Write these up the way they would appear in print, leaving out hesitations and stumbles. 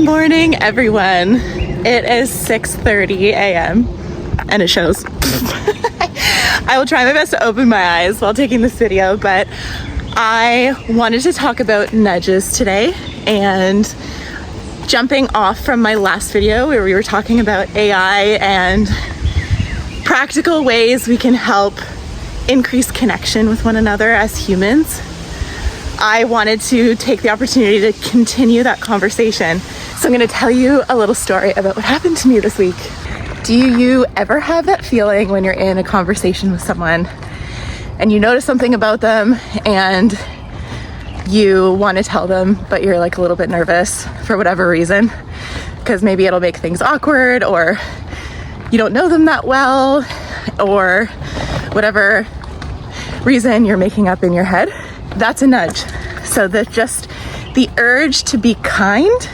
morning, everyone. It is 6:30 a.m. and it shows. I will try my best to open my eyes while taking this video, but I wanted to talk about nudges today, and jumping off from my last video where we were talking about AI and practical ways we can help increase connection with one another as humans, I wanted to take the opportunity to continue that conversation. So I'm going to tell you a little story about what happened to me this week. Do you ever have that feeling when you're in a conversation with someone and you notice something about them and you want to tell them, but you're like a little bit nervous for whatever reason, because maybe it'll make things awkward, or you don't know them that well, or whatever reason you're making up in your head? That's a nudge. So that just the urge to be kind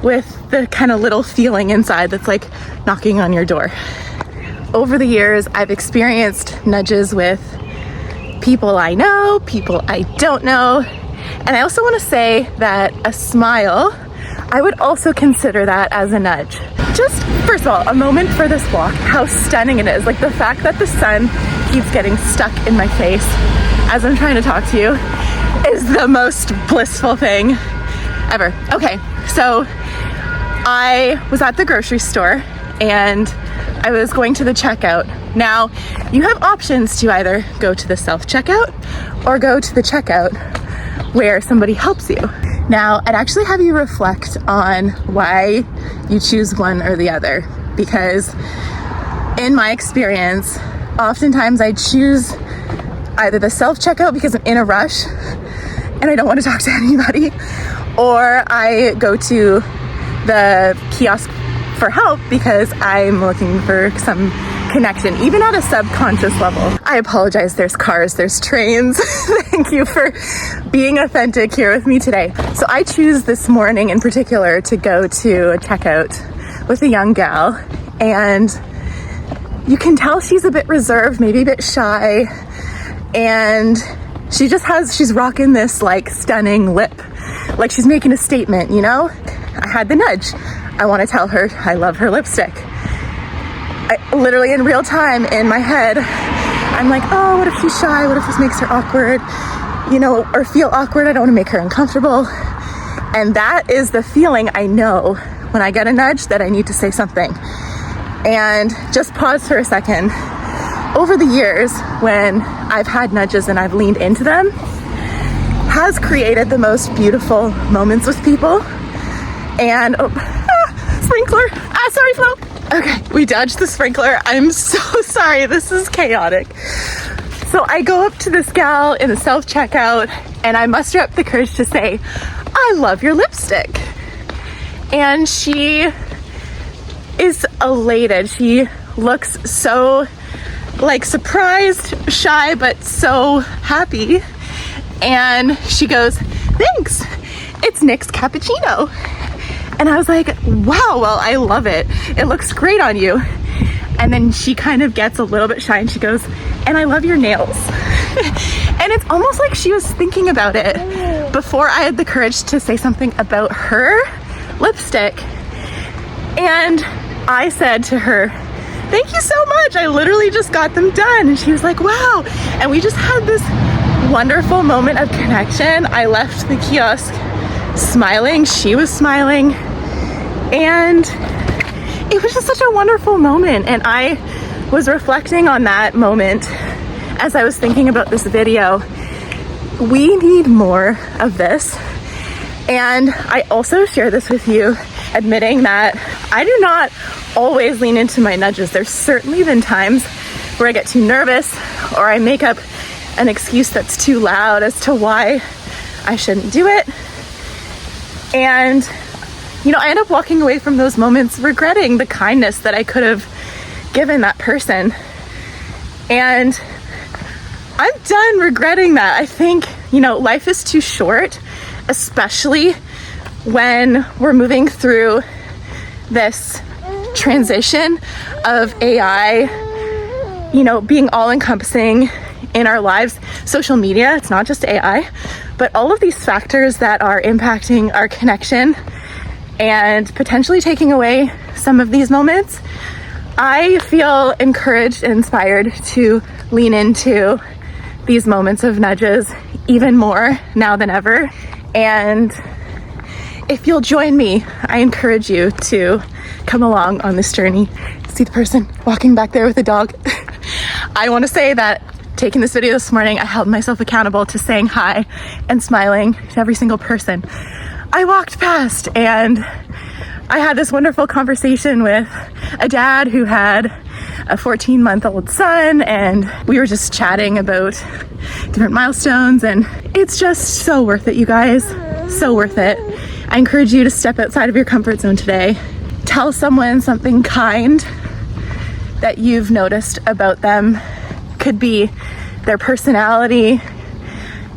with the kind of little feeling inside that's like knocking on your door. Over the years, I've experienced nudges with people I know, people I don't know. And I also want to say that a smile, I would also consider that as a nudge. Just, first of all, a moment for this walk, how stunning it is. Like the fact that the sun keeps getting stuck in my face as I'm trying to talk to you is the most blissful thing ever. Okay, so I was at the grocery store and I was going to the checkout. Now, you have options to either go to the self-checkout or go to the checkout where somebody helps you. Now, I'd actually have you reflect on why you choose one or the other, because in my experience, oftentimes I choose either the self-checkout because I'm in a rush and I don't want to talk to anybody, or I go to the kiosk for help because I'm looking for some connection, even at a subconscious level. I apologize, there's cars, there's trains. Thank you for being authentic here with me today. So I choose this morning in particular to go to a checkout with a young gal, and you can tell she's a bit reserved, maybe a bit shy, and she's rocking this like stunning lip, like she's making a statement, you know? I had the nudge. I want to tell her I love her lipstick. I literally in real time in my head, I'm like, oh, what if she's shy? What if this makes her awkward? You know, or feel awkward. I don't want to make her uncomfortable. And that is the feeling I know when I get a nudge that I need to say something. And just pause for a second. Over the years, when I've had nudges and I've leaned into them, has created the most beautiful moments with people. And sprinkler. Sorry, Flo. Okay, we dodged the sprinkler. I'm so sorry. This is chaotic. So I go up to this gal in the self-checkout and I muster up the courage to say, I love your lipstick. And she is elated. She looks so like surprised, shy, but so happy. And she goes, thanks. It's Nick's cappuccino. And I was like, wow, well, I love it. It looks great on you. And then she kind of gets a little bit shy and she goes, and I love your nails. And it's almost like she was thinking about it before I had the courage to say something about her lipstick. And I said to her, thank you so much. I literally just got them done. And she was like, wow. And we just had this wonderful moment of connection. I left the kiosk smiling, she was smiling, and it was just such a wonderful moment. And I was reflecting on that moment as I was thinking about this video. We need more of this. And I also share this with you, admitting that I do not always lean into my nudges. There's certainly been times where I get too nervous or I make up an excuse that's too loud as to why I shouldn't do it. And, you know, I end up walking away from those moments regretting the kindness that I could have given that person. And I'm done regretting that. I think, you know, life is too short, especially when we're moving through this transition of AI, you know, being all encompassing in our lives. Social media, it's not just AI, but all of these factors that are impacting our connection and potentially taking away some of these moments, I feel encouraged and inspired to lean into these moments of nudges even more now than ever. And if you'll join me, I encourage you to come along on this journey. See the person walking back there with the dog. I want to say that taking this video this morning, I held myself accountable to saying hi and smiling to every single person I walked past. And I had this wonderful conversation with a dad who had a 14-month-old son, and we were just chatting about different milestones, and it's just so worth it, you guys. So worth it. I encourage you to step outside of your comfort zone today. Tell someone something kind that you've noticed about them. Could be their personality,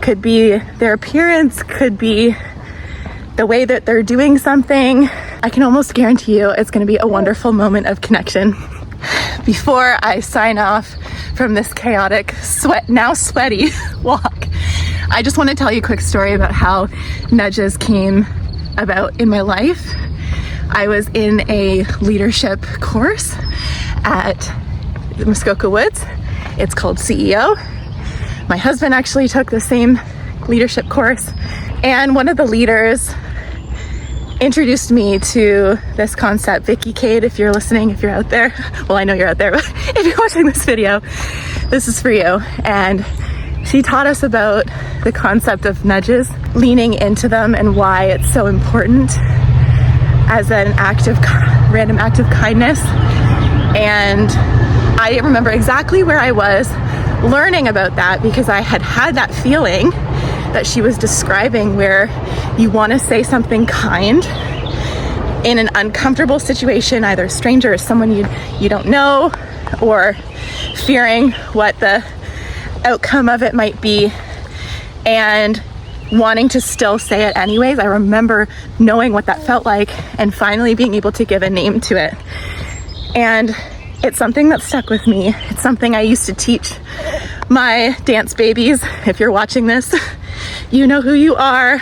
could be their appearance, could be the way that they're doing something. I can almost guarantee you it's going to be a wonderful moment of connection. Before I sign off from this chaotic, now sweaty walk, I just want to tell you a quick story about how nudges came about in my life. I was in a leadership course at the Muskoka Woods. It's called CEO. My husband actually took the same leadership course, and one of the leaders introduced me to this concept. Vicky Cade, if you're listening, if you're out there, well, I know you're out there, but if you're watching this video, this is for you. And she taught us about the concept of nudges, leaning into them, and why it's so important as an random act of kindness. And I remember exactly where I was learning about that, because I had had that feeling that she was describing, where you want to say something kind in an uncomfortable situation, either a stranger or someone you don't know, or fearing what the outcome of it might be, and wanting to still say it anyways. I remember knowing what that felt like and finally being able to give a name to it. And it's something that stuck with me. It's something I used to teach my dance babies. If you're watching this, you know who you are.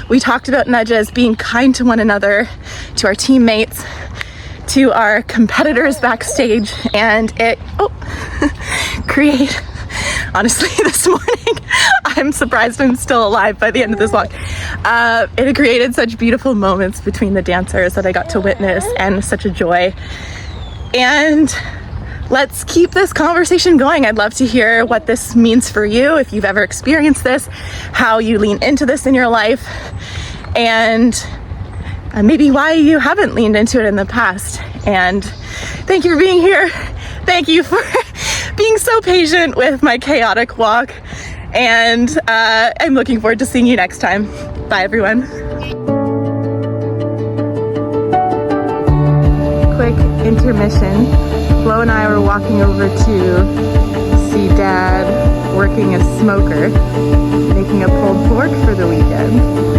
We talked about nudges, being kind to one another, to our teammates, to our competitors backstage, and it honestly, this morning, I'm surprised I'm still alive by the end of this walk. It created such beautiful moments between the dancers that I got to witness, and such a joy. And let's keep this conversation going. I'd love to hear what this means for you, if you've ever experienced this, how you lean into this in your life, and maybe why you haven't leaned into it in the past. And thank you for being here. Thank you for being so patient with my chaotic walk. And I'm looking forward to seeing you next time. Bye, everyone. Quick intermission. Flo and I were walking over to see Dad working a smoker, making a pulled pork for the weekend.